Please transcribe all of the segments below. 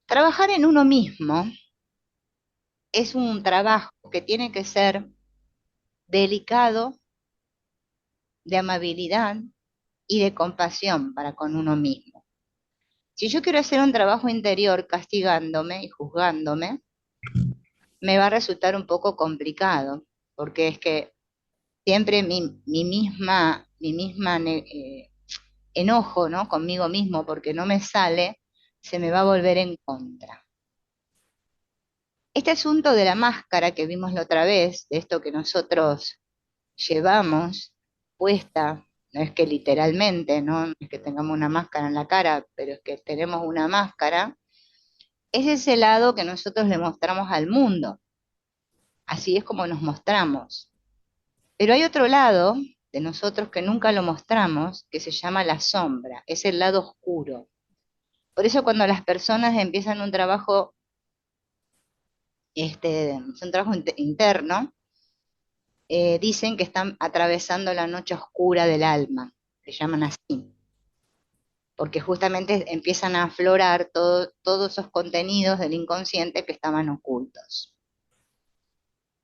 Trabajar en uno mismo es un trabajo que tiene que ser delicado, de amabilidad y de compasión para con uno mismo. Si yo quiero hacer un trabajo interior castigándome y juzgándome, me va a resultar un poco complicado, porque es que siempre mi misma enojo, ¿no? Conmigo mismo porque no me sale, se me va a volver en contra. Este asunto de la máscara que vimos la otra vez, de esto que nosotros llevamos puesta, no es que literalmente, ¿no? No es que tengamos una máscara en la cara, pero es que tenemos una máscara, es ese lado que nosotros le mostramos al mundo. Así es como nos mostramos. Pero hay otro lado de nosotros que nunca lo mostramos, que se llama la sombra, es el lado oscuro. Por eso cuando las personas empiezan un trabajo interno, dicen que están atravesando la noche oscura del alma, le llaman así, porque justamente empiezan a aflorar todos esos contenidos del inconsciente que estaban ocultos.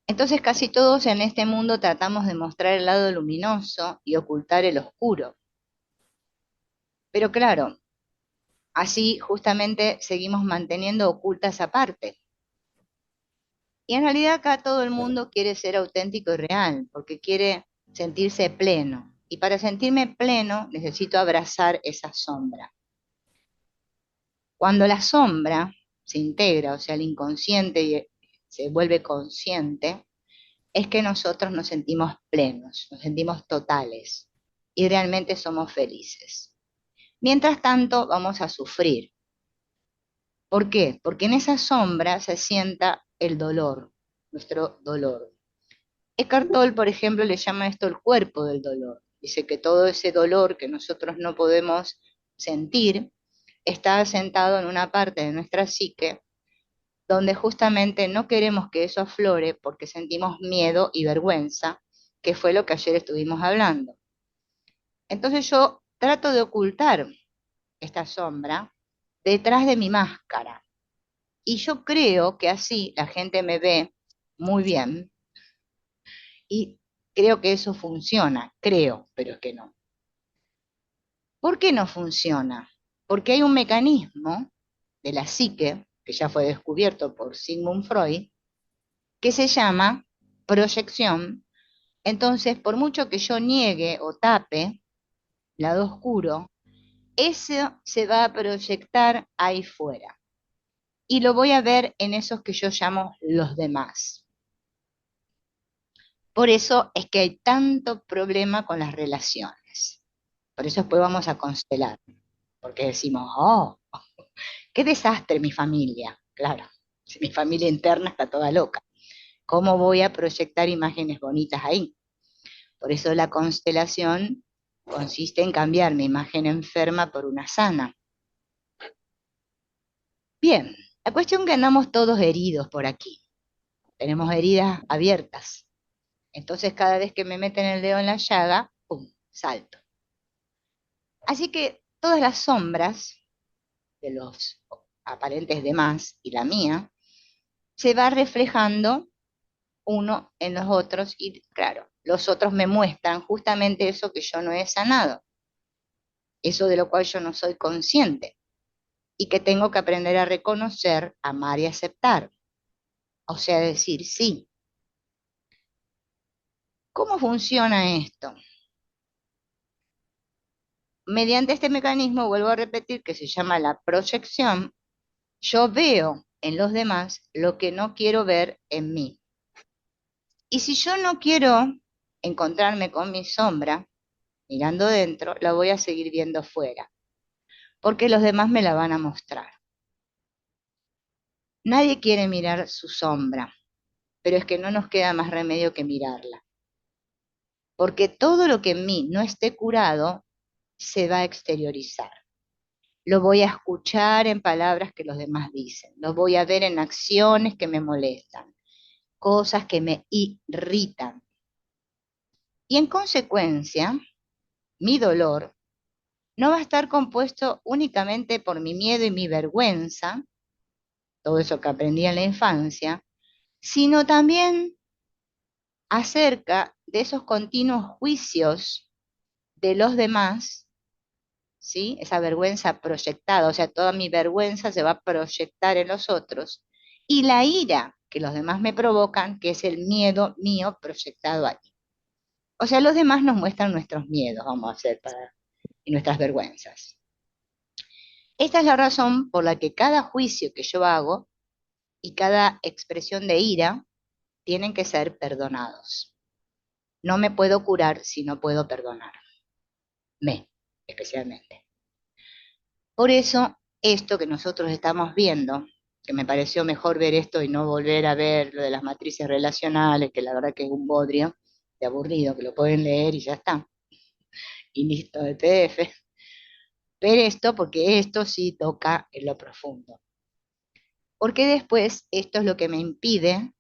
Entonces casi todos en este mundo tratamos de mostrar el lado luminoso y ocultar el oscuro. Pero claro, así justamente seguimos manteniendo oculta esa parte. Y en realidad acá todo el mundo quiere ser auténtico y real, porque quiere sentirse pleno. Y para sentirme pleno necesito abrazar esa sombra. Cuando la sombra se integra, o sea, el inconsciente se vuelve consciente, es que nosotros nos sentimos plenos, nos sentimos totales y realmente somos felices. Mientras tanto, vamos a sufrir. ¿Por qué? Porque en esa sombra se sienta el dolor, nuestro dolor. Eckhart Tolle, por ejemplo, le llama esto el cuerpo del dolor. Dice que todo ese dolor que nosotros no podemos sentir está asentado en una parte de nuestra psique donde justamente no queremos que eso aflore porque sentimos miedo y vergüenza, que fue lo que ayer estuvimos hablando. Entonces yo trato de ocultar esta sombra detrás de mi máscara. Y yo creo que así la gente me ve muy bien y creo que eso funciona, creo, pero es que no. ¿Por qué no funciona? Porque hay un mecanismo de la psique, que ya fue descubierto por Sigmund Freud, que se llama proyección. Entonces, por mucho que yo niegue o tape lado oscuro, eso se va a proyectar ahí fuera. Y lo voy a ver en esos que yo llamo los demás. Por eso es que hay tanto problema con las relaciones. Por eso después vamos a constelar. Porque decimos, oh, qué desastre mi familia. Claro, si mi familia interna está toda loca. ¿Cómo voy a proyectar imágenes bonitas ahí? Por eso la constelación consiste en cambiar mi imagen enferma por una sana. Bien, la cuestión que andamos todos heridos por aquí. Tenemos heridas abiertas. Entonces cada vez que me meten el dedo en la llaga, ¡pum!, salto. Así que todas las sombras de los aparentes demás y la mía, se va reflejando uno en los otros y claro, los otros me muestran justamente eso que yo no he sanado, eso de lo cual yo no soy consciente y que tengo que aprender a reconocer, amar y aceptar. O sea, decir sí. ¿Cómo funciona esto? Mediante este mecanismo, vuelvo a repetir, que se llama la proyección, yo veo en los demás lo que no quiero ver en mí. Y si yo no quiero encontrarme con mi sombra mirando dentro, la voy a seguir viendo fuera, porque los demás me la van a mostrar. Nadie quiere mirar su sombra, pero es que no nos queda más remedio que mirarla, porque todo lo que en mí no esté curado se va a exteriorizar. Lo voy a escuchar en palabras que los demás dicen, lo voy a ver en acciones que me molestan, cosas que me irritan. Y en consecuencia, mi dolor no va a estar compuesto únicamente por mi miedo y mi vergüenza, todo eso que aprendí en la infancia, sino también acerca de esos continuos juicios de los demás, ¿sí? Esa vergüenza proyectada, o sea, toda mi vergüenza se va a proyectar en los otros, y la ira que los demás me provocan, que es el miedo mío proyectado ahí. O sea, los demás nos muestran nuestros miedos, vamos a hacer, y nuestras vergüenzas. Esta es la razón por la que cada juicio que yo hago y cada expresión de ira tienen que ser perdonados. No me puedo curar si no puedo perdonarme, especialmente. Por eso, esto que nosotros estamos viendo, que me pareció mejor ver esto y no volver a ver lo de las matrices relacionales, que la verdad que es un bodrio de aburrido, que lo pueden leer y ya está, y listo de PDF. Ver esto porque esto sí toca en lo profundo. Porque después esto es lo que me impide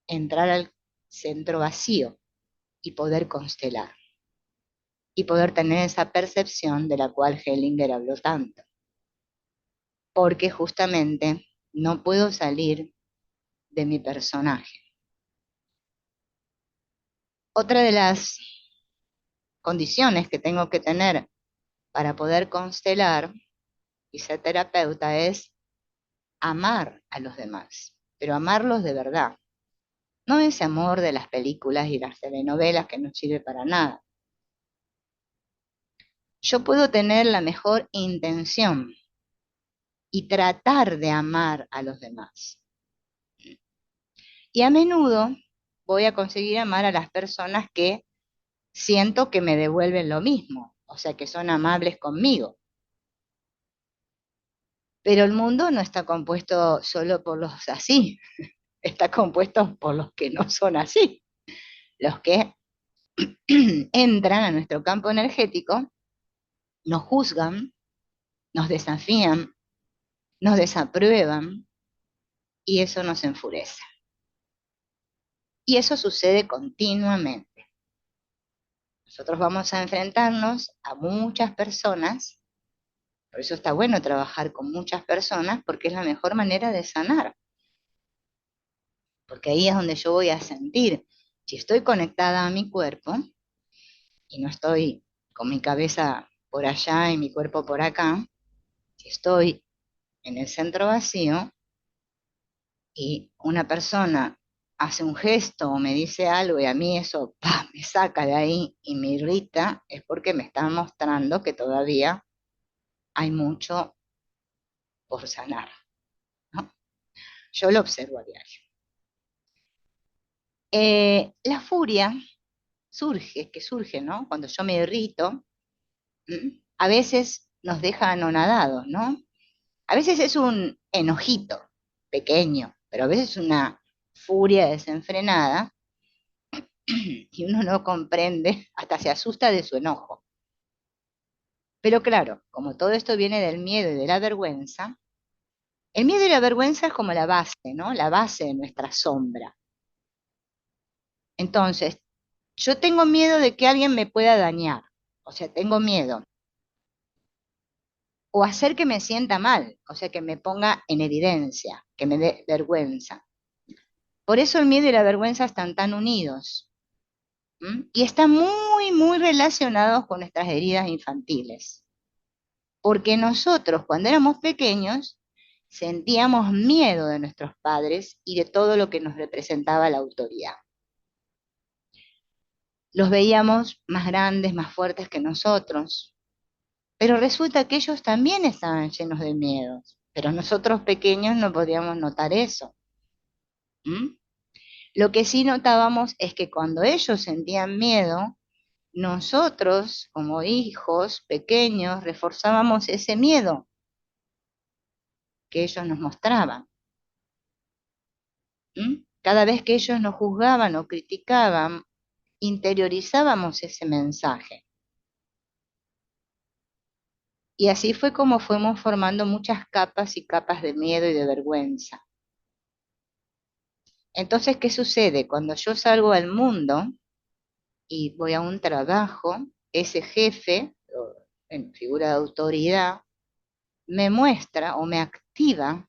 entrar al centro vacío y poder constelar y poder tener esa percepción de la cual Hellinger habló tanto. Porque justamente no puedo salir de mi personaje. Otra de las condiciones que tengo que tener para poder constelar y ser terapeuta es amar a los demás, pero amarlos de verdad. No ese amor de las películas y las telenovelas que no sirve para nada. Yo puedo tener la mejor intención y tratar de amar a los demás. Y a menudo voy a conseguir amar a las personas que siento que me devuelven lo mismo, o sea, que son amables conmigo. Pero el mundo no está compuesto solo por los así, está compuesto por los que no son así, los que entran a nuestro campo energético, nos juzgan, nos desafían, nos desaprueban y eso nos enfurece. Y eso sucede continuamente. Nosotros vamos a enfrentarnos a muchas personas, por eso está bueno trabajar con muchas personas porque es la mejor manera de sanar, porque ahí es donde yo voy a sentir si estoy conectada a mi cuerpo y no estoy con mi cabeza por allá y mi cuerpo por acá, si estoy en el centro vacío y una persona hace un gesto o me dice algo y a mí eso ¡pah!, me saca de ahí y me irrita, es porque me está mostrando que todavía hay mucho por sanar, ¿no? Yo lo observo a diario. La furia surge, ¿no? Cuando yo me irrito, a veces nos deja anonadados, ¿no? A veces es un enojito pequeño, pero a veces es una furia desenfrenada y uno no comprende, hasta se asusta de su enojo. Pero claro, como todo esto viene del miedo y de la vergüenza, el miedo y la vergüenza es como la base, ¿no? La base de nuestra sombra. Entonces, yo tengo miedo de que alguien me pueda dañar, o sea, tengo miedo. O hacer que me sienta mal, o sea, que me ponga en evidencia, que me dé vergüenza. Por eso el miedo y la vergüenza están tan unidos. Y están muy, muy relacionados con nuestras heridas infantiles. Porque nosotros, cuando éramos pequeños, sentíamos miedo de nuestros padres y de todo lo que nos representaba la autoridad. Los veíamos más grandes, más fuertes que nosotros, pero resulta que ellos también estaban llenos de miedos, pero nosotros pequeños no podíamos notar eso. ¿Mm? Lo que sí notábamos es que cuando ellos sentían miedo, nosotros, como hijos pequeños, reforzábamos ese miedo que ellos nos mostraban. Cada vez que ellos nos juzgaban o criticaban, interiorizábamos ese mensaje. Y así fue como fuimos formando muchas capas y capas de miedo y de vergüenza. Entonces, ¿qué sucede? Cuando yo salgo al mundo y voy a un trabajo, ese jefe, en figura de autoridad, me muestra o me activa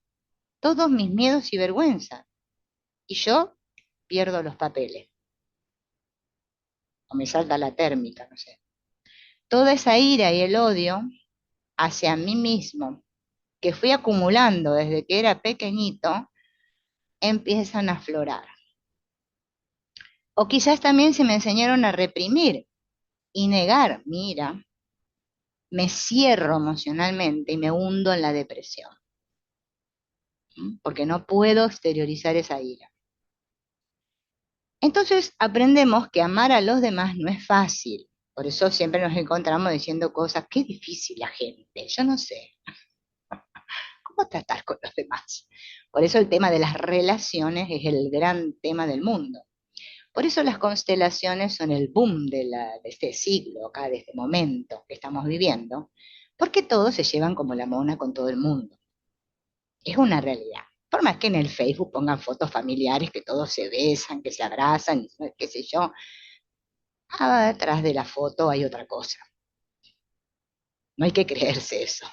todos mis miedos y vergüenzas. Y yo pierdo los papeles, o me salta la térmica, no sé. Toda esa ira y el odio hacia mí mismo, que fui acumulando desde que era pequeñito, empiezan a aflorar. O quizás también se me enseñaron a reprimir y negar mi ira, me cierro emocionalmente y me hundo en la depresión, porque no puedo exteriorizar esa ira. Entonces aprendemos que amar a los demás no es fácil. Por eso siempre nos encontramos diciendo cosas, qué difícil la gente, yo no sé cómo tratar con los demás. Por eso el tema de las relaciones es el gran tema del mundo. Por eso las constelaciones son el boom de este siglo, acá, de este momento que estamos viviendo, porque todos se llevan como la mona con todo el mundo. Es una realidad. Por más que en el Facebook pongan fotos familiares, que todos se besan, que se abrazan, qué sé yo, detrás de la foto hay otra cosa. No hay que creerse eso,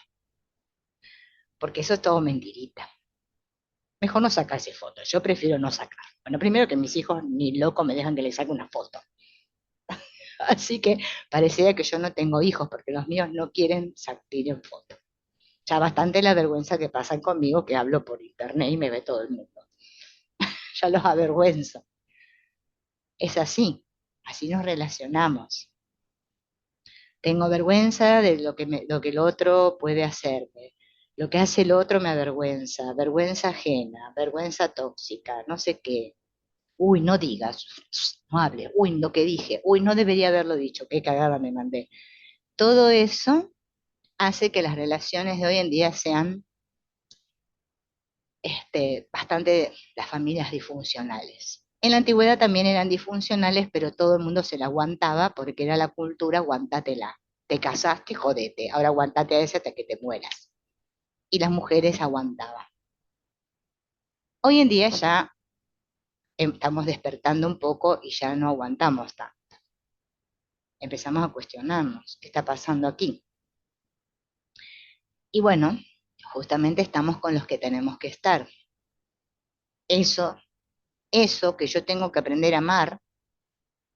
porque eso es todo mentirita. Mejor no sacarse fotos, yo prefiero no sacar. Bueno, primero que mis hijos ni loco me dejan que les saque una foto. Así que parecía que yo no tengo hijos, porque los míos no quieren salir en foto. Ya bastante la vergüenza que pasan conmigo, que hablo por internet y me ve todo el mundo. Ya los avergüenzo. Es así, así nos relacionamos. Tengo vergüenza de lo que el otro puede hacerme. Lo que hace el otro me avergüenza, vergüenza ajena, vergüenza tóxica, no sé qué. Uy, no digas, no hables, uy, lo que dije, uy, no debería haberlo dicho, qué cagada me mandé. Todo eso hace que las relaciones de hoy en día sean bastante las familias disfuncionales. En la antigüedad también eran disfuncionales, pero todo el mundo se la aguantaba porque era la cultura, aguantatela. Te casaste, jodete, ahora aguantate a ese hasta que te mueras. Y las mujeres aguantaban. Hoy en día ya estamos despertando un poco y ya no aguantamos tanto. Empezamos a cuestionarnos, ¿qué está pasando aquí? Y bueno, justamente estamos con los que tenemos que estar. Eso, eso que yo tengo que aprender a amar,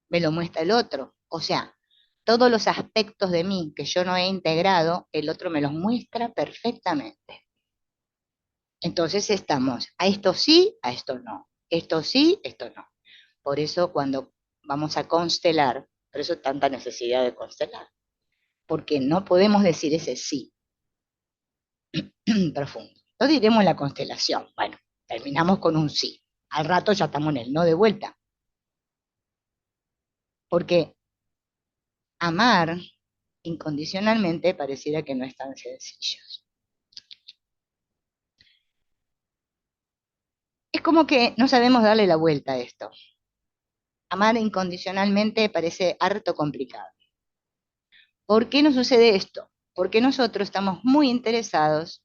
me lo muestra el otro. O sea, todos los aspectos de mí que yo no he integrado, el otro me los muestra perfectamente. Entonces estamos, a esto sí, a esto no. Esto sí, esto no. Por eso cuando vamos a constelar, por eso tanta necesidad de constelar, porque no podemos decir ese sí profundo. No diremos la constelación, bueno, terminamos con un sí. Al rato ya estamos en el no de vuelta, porque amar incondicionalmente pareciera que no es tan sencillo. Es como que no sabemos darle la vuelta a esto. Amar incondicionalmente parece harto complicado. ¿Por qué nos sucede esto? Porque nosotros estamos muy interesados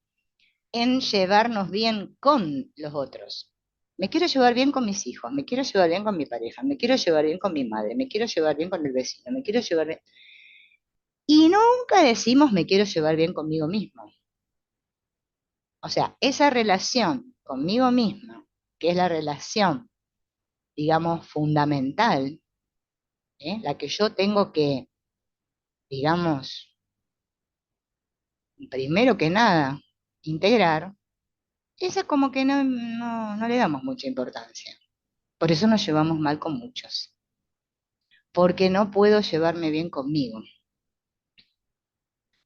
en llevarnos bien con los otros. Me quiero llevar bien con mis hijos, me quiero llevar bien con mi pareja, me quiero llevar bien con mi madre, me quiero llevar bien con el vecino, me quiero llevar bien. Y nunca decimos me quiero llevar bien conmigo mismo. O sea, esa relación conmigo misma, que es la relación, digamos, fundamental, la que yo tengo que, digamos, primero que nada, integrar, esa como que no le damos mucha importancia. Por eso nos llevamos mal con muchos, porque no puedo llevarme bien conmigo.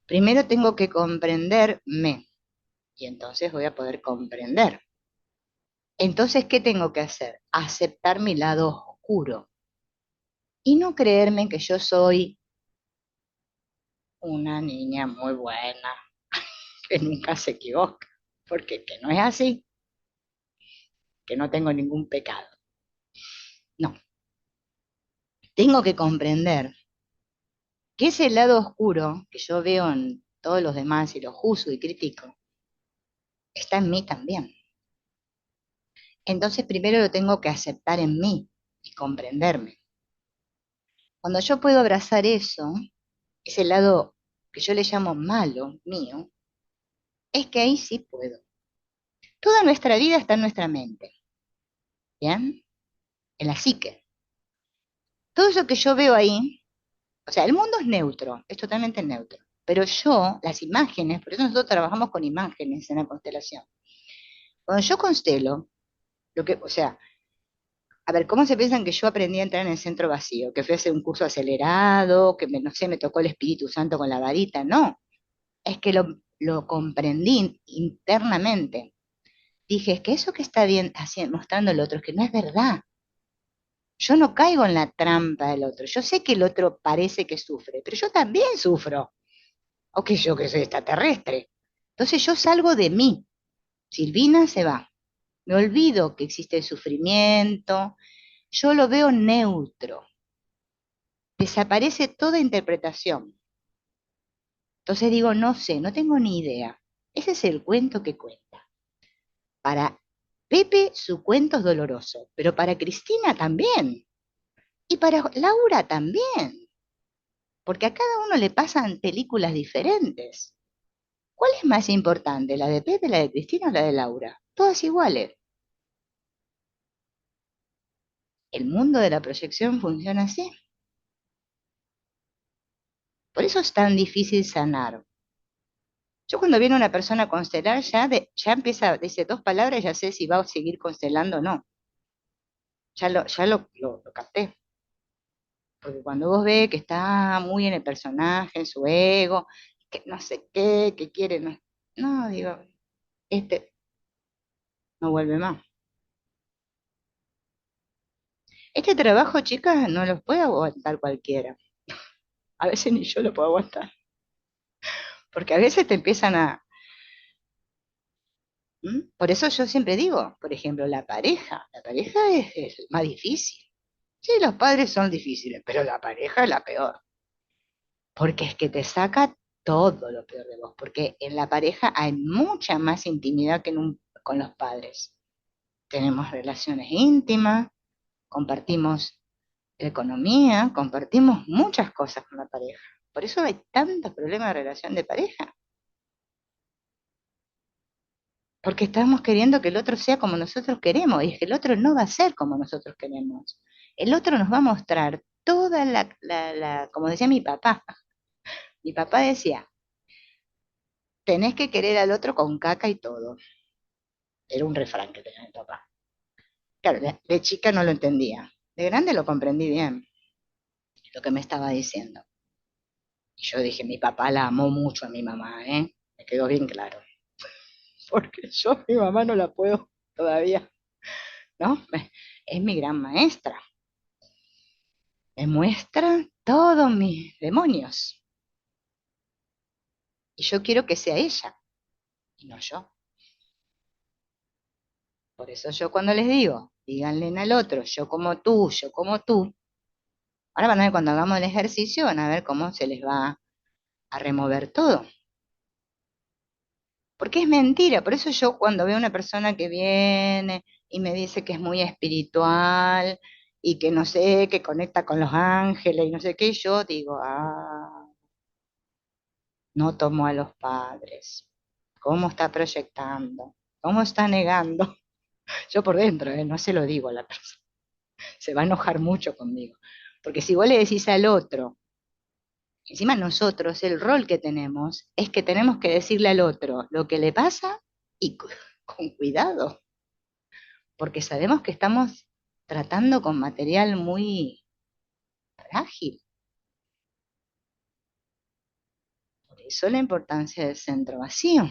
Primero tengo que comprenderme y entonces voy a poder comprender. Entonces, ¿qué tengo que hacer? Aceptar mi lado oscuro y no creerme que yo soy una niña muy buena, que nunca se equivoca, porque que no es así, que no tengo ningún pecado. No, tengo que comprender que ese lado oscuro que yo veo en todos los demás y lo juzgo y critico, está en mí también. Entonces primero lo tengo que aceptar en mí y comprenderme. Cuando yo puedo abrazar eso, ese lado que yo le llamo malo mío, es que ahí sí puedo. Toda nuestra vida está en nuestra mente, ¿bien? En la psique. Todo eso que yo veo ahí, o sea, el mundo es neutro, es totalmente neutro. Pero yo, las imágenes, por eso nosotros trabajamos con imágenes en la constelación. Cuando yo constelo, o sea, a ver, ¿cómo se piensan que yo aprendí a entrar en el centro vacío? Que fui a hacer un curso acelerado, que no sé, me tocó el Espíritu Santo con la varita. No, es que lo comprendí internamente. Dije, es que eso que está bien haciendo, mostrando el otro, es que no es verdad. Yo no caigo en la trampa del otro. Yo sé que el otro parece que sufre, pero yo también sufro. O que yo que soy extraterrestre. Entonces yo salgo de mí. Silvina se va. Me olvido que existe el sufrimiento. Yo lo veo neutro. Desaparece toda interpretación. Entonces digo, no sé, no tengo ni idea. Ese es el cuento que cuenta. Para Pepe su cuento es doloroso, pero para Cristina también. Y para Laura también. Porque a cada uno le pasan películas diferentes. ¿Cuál es más importante, la de Pepe, la de Cristina o la de Laura? Todas iguales. El mundo de la proyección funciona así. Por eso es tan difícil sanar. Yo cuando viene una persona a constelar, ya empieza, dice dos palabras, ya sé si va a seguir constelando o no. Ya lo capté. Porque cuando vos ves que está muy en el personaje, en su ego, que no sé qué, que quiere, no, no, digo, este no vuelve más. Este trabajo, chicas, no los puede aguantar cualquiera. A veces ni yo lo puedo aguantar. Porque a veces te empiezan a... ¿Mm? Por eso yo siempre digo, por ejemplo, la pareja es más difícil. Sí, los padres son difíciles, pero la pareja es la peor. Porque es que te saca todo lo peor de vos. Porque en la pareja hay mucha más intimidad que con los padres. Tenemos relaciones íntimas, compartimos economía, compartimos muchas cosas con la pareja. Por eso hay tantos problemas de relación de pareja. Porque estamos queriendo que el otro sea como nosotros queremos, y es que el otro no va a ser como nosotros queremos. El otro nos va a mostrar toda como decía mi papá decía, tenés que querer al otro con caca y todo. Era un refrán que tenía mi papá. Claro, de chica no lo entendía. De grande lo comprendí bien, lo que me estaba diciendo. Y yo dije, mi papá la amó mucho a mi mamá, ¿eh? Me quedó bien claro. Porque yo a mi mamá no la puedo todavía, ¿no? Es mi gran maestra. Me muestra todos mis demonios. Y yo quiero que sea ella, y no yo. Por eso yo cuando les digo, díganle al otro, yo como tú, ahora van a ver cuando hagamos el ejercicio, van a ver cómo se les va a remover todo. Porque es mentira, por eso yo cuando veo una persona que viene y me dice que es muy espiritual y que no sé, que conecta con los ángeles y no sé qué, yo digo, no tomó a los padres. ¿Cómo está proyectando? ¿Cómo está negando? Yo por dentro, no se lo digo a la persona. Se va a enojar mucho conmigo. Porque si vos le decís al otro, encima nosotros, el rol que tenemos es que tenemos que decirle al otro lo que le pasa y con cuidado, porque sabemos que estamos tratando con material muy frágil. Por eso la importancia del centro vacío.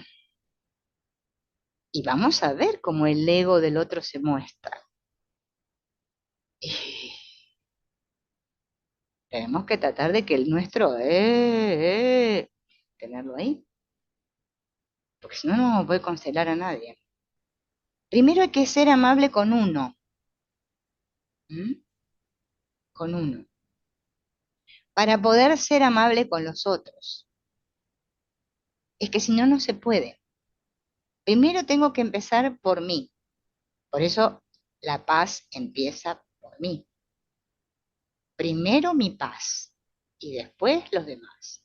Y vamos a ver cómo el ego del otro se muestra. Y tenemos que tratar de que el nuestro, tenerlo ahí, porque si no, no vamos a poder constelar a nadie. Primero hay que ser amable con uno, ¿m? Con uno, para poder ser amable con los otros. Es que si no, no se puede. Primero tengo que empezar por mí. Por eso la paz empieza por mí. Primero mi paz y después los demás.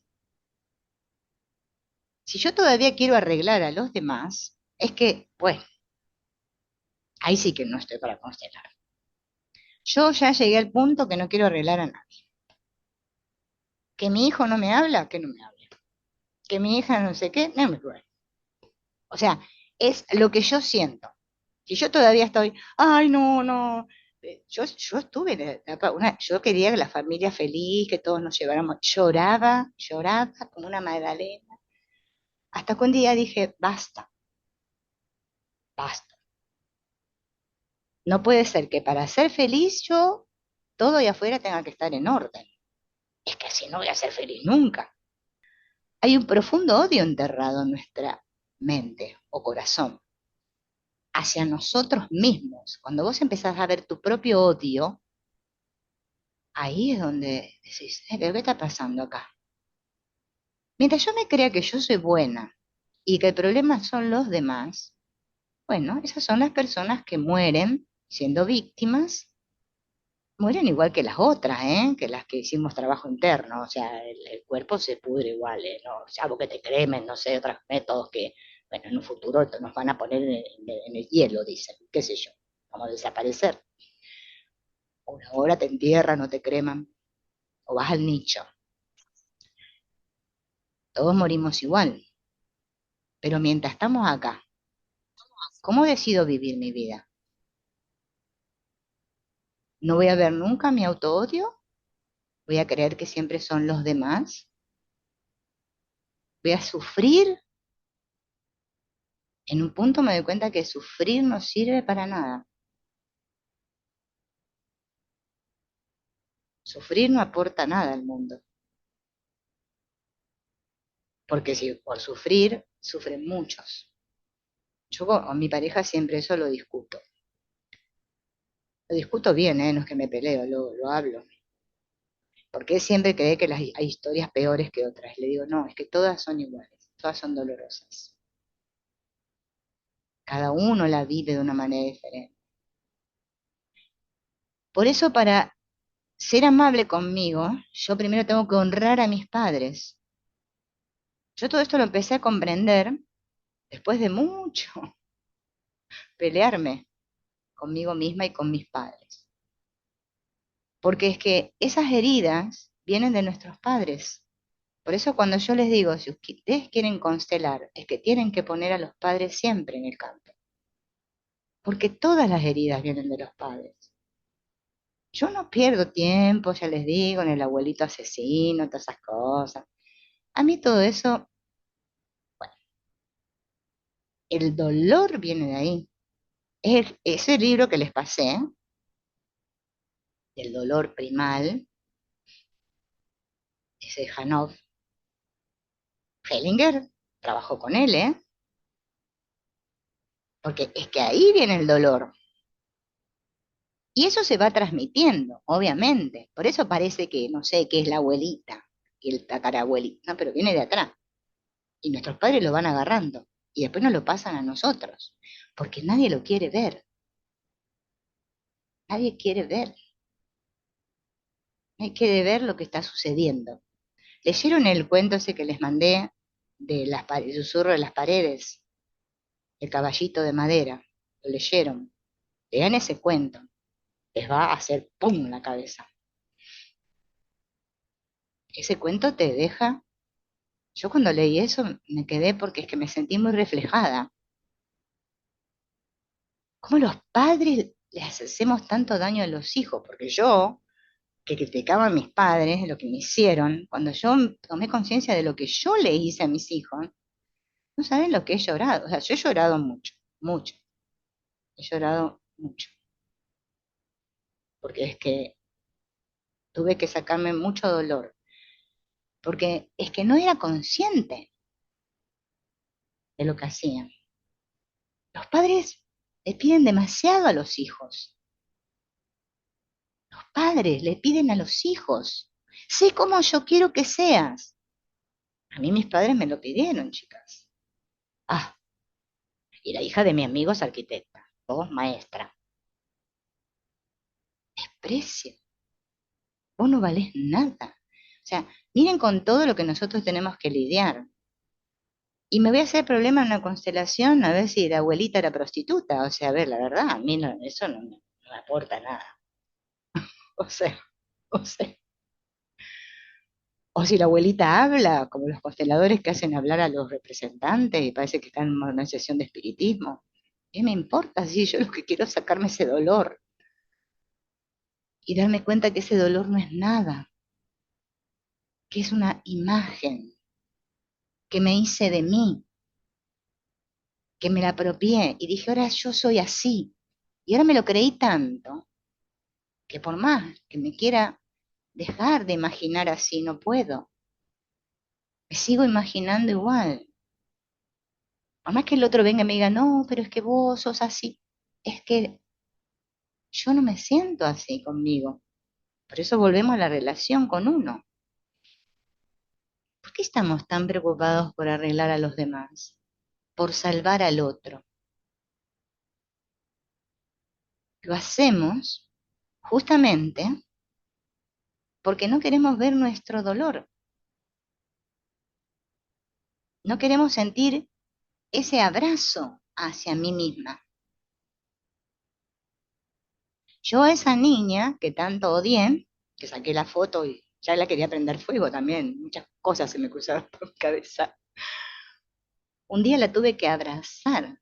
Si yo todavía quiero arreglar a los demás, es que, bueno, Ahí sí que no estoy para constelar. Yo ya llegué al punto que no quiero arreglar a nadie. Que mi hijo no me habla, que no me hable. Que mi hija no sé qué, no me hable. O sea, es lo que yo siento. Si yo todavía estoy, ay, no, no. Yo estuve en la etapa, yo quería que la familia feliz, que todos nos lleváramos. Lloraba, lloraba como una magdalena. Hasta que un día dije, basta, basta. No puede ser que para ser feliz yo, todo ahí afuera tenga que estar en orden. Es que si no voy a ser feliz nunca. Hay un profundo odio enterrado en nuestra mente o corazón hacia nosotros mismos. Cuando vos empezás a ver tu propio odio, ahí es donde decís, ¿pero qué está pasando acá? Mientras yo me crea que yo soy buena y que el problema son los demás, bueno, esas son las personas que mueren siendo víctimas, mueren igual que las otras, ¿eh? Que las que hicimos trabajo interno, o sea, el cuerpo se pudre igual, ¿eh? ¿No? O sea, algo que te cremen, no sé, otros métodos que, bueno, en un futuro nos van a poner en el hielo, dicen, qué sé yo, vamos a desaparecer. Una hora te entierran o te creman, o vas al nicho. Todos morimos igual, pero mientras estamos acá, ¿cómo decido vivir mi vida? ¿No voy a ver nunca mi autoodio? ¿Voy a creer que siempre son los demás? ¿Voy a sufrir? En un punto me doy cuenta que sufrir no sirve para nada. Sufrir no aporta nada al mundo, porque si por sufrir, sufren muchos. Yo con mi pareja siempre eso lo discuto. Lo discuto bien, ¿eh? No es que me peleo, lo hablo. Porque él siempre cree que hay historias peores que otras. Le digo, no, es que todas son iguales, todas son dolorosas. Cada uno la vive de una manera diferente. Por eso, para ser amable conmigo, yo primero tengo que honrar a mis padres. Yo todo esto lo empecé a comprender después de mucho pelearme conmigo misma y con mis padres. Porque es que esas heridas vienen de nuestros padres. Por eso cuando yo les digo, si ustedes quieren constelar, es que tienen que poner a los padres siempre en el campo. Porque todas las heridas vienen de los padres. Yo no pierdo tiempo, ya les digo, en el abuelito asesino, todas esas cosas. A mí todo eso, el dolor viene de ahí. Ese libro que les pasé, del dolor primal, ese de Hanoff, Hellinger trabajó con él, ¿eh? Porque es que ahí viene el dolor. Y eso se va transmitiendo, obviamente. Por eso parece que, no sé, qué es la abuelita y el tatarabuelita. No, pero viene de atrás. Y nuestros padres lo van agarrando. Y después nos lo pasan a nosotros. Porque nadie lo quiere ver. Nadie quiere ver. Nadie quiere ver lo que está sucediendo. ¿Leyeron el cuento ese que les mandé de el susurro de las paredes? El caballito de madera. ¿Lo leyeron? Lean ese cuento. Les va a hacer ¡pum! La cabeza. Ese cuento te deja. Yo cuando leí eso me quedé porque es que me sentí muy reflejada. ¿Cómo los padres les hacemos tanto daño a los hijos? Porque yo, que criticaba a mis padres, lo que me hicieron, cuando yo tomé conciencia de lo que yo le hice a mis hijos, no saben lo que he llorado. O sea, yo he llorado mucho, mucho. He llorado mucho. Porque es que tuve que sacarme mucho dolor. Porque es que no era consciente de lo que hacían. Los padres le piden demasiado a los hijos. Los padres le piden a los hijos. Sé cómo yo quiero que seas. A mí mis padres me lo pidieron, chicas. Ah, y la hija de mi amigo es arquitecta, vos maestra. Desprecio, vos no valés nada. O sea, miren con todo lo que nosotros tenemos que lidiar. Y me voy a hacer problema en una constelación a ver si la abuelita era prostituta. O sea, a ver, la verdad, a mí eso no me aporta nada. O sea, o sea. O si la abuelita habla, como los consteladores que hacen hablar a los representantes y parece que están en una sesión de espiritismo. ¿Qué me importa si yo lo que quiero es sacarme ese dolor y darme cuenta que ese dolor no es nada, que es una imagen que me hice de mí, que me la apropié y dije, ahora yo soy así. Y ahora me lo creí tanto que por más que me quiera dejar de imaginar así, no puedo. Me sigo imaginando igual. Por más que el otro venga y me diga, no, pero es que vos sos así. Es que yo no me siento así conmigo. Por eso volvemos a la relación con uno. ¿Por qué estamos tan preocupados por arreglar a los demás? Por salvar al otro. Lo hacemos justamente porque no queremos ver nuestro dolor. No queremos sentir ese abrazo hacia mí misma. Yo a esa niña que tanto odié, que saqué la foto y ya la quería prender fuego también, muchas cosas se me cruzaron por mi cabeza. Un día la tuve que abrazar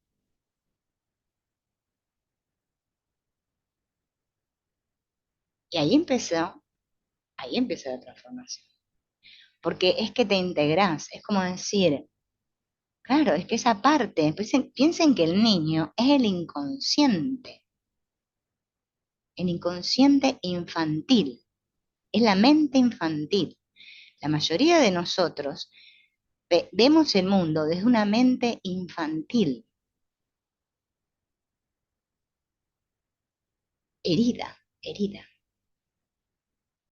y ahí empezó la transformación. Porque es que te integrás, es como decir, claro, es que esa parte, piensen que el niño es el inconsciente infantil, es la mente infantil. La mayoría de nosotros vemos el mundo desde una mente infantil, herida, herida.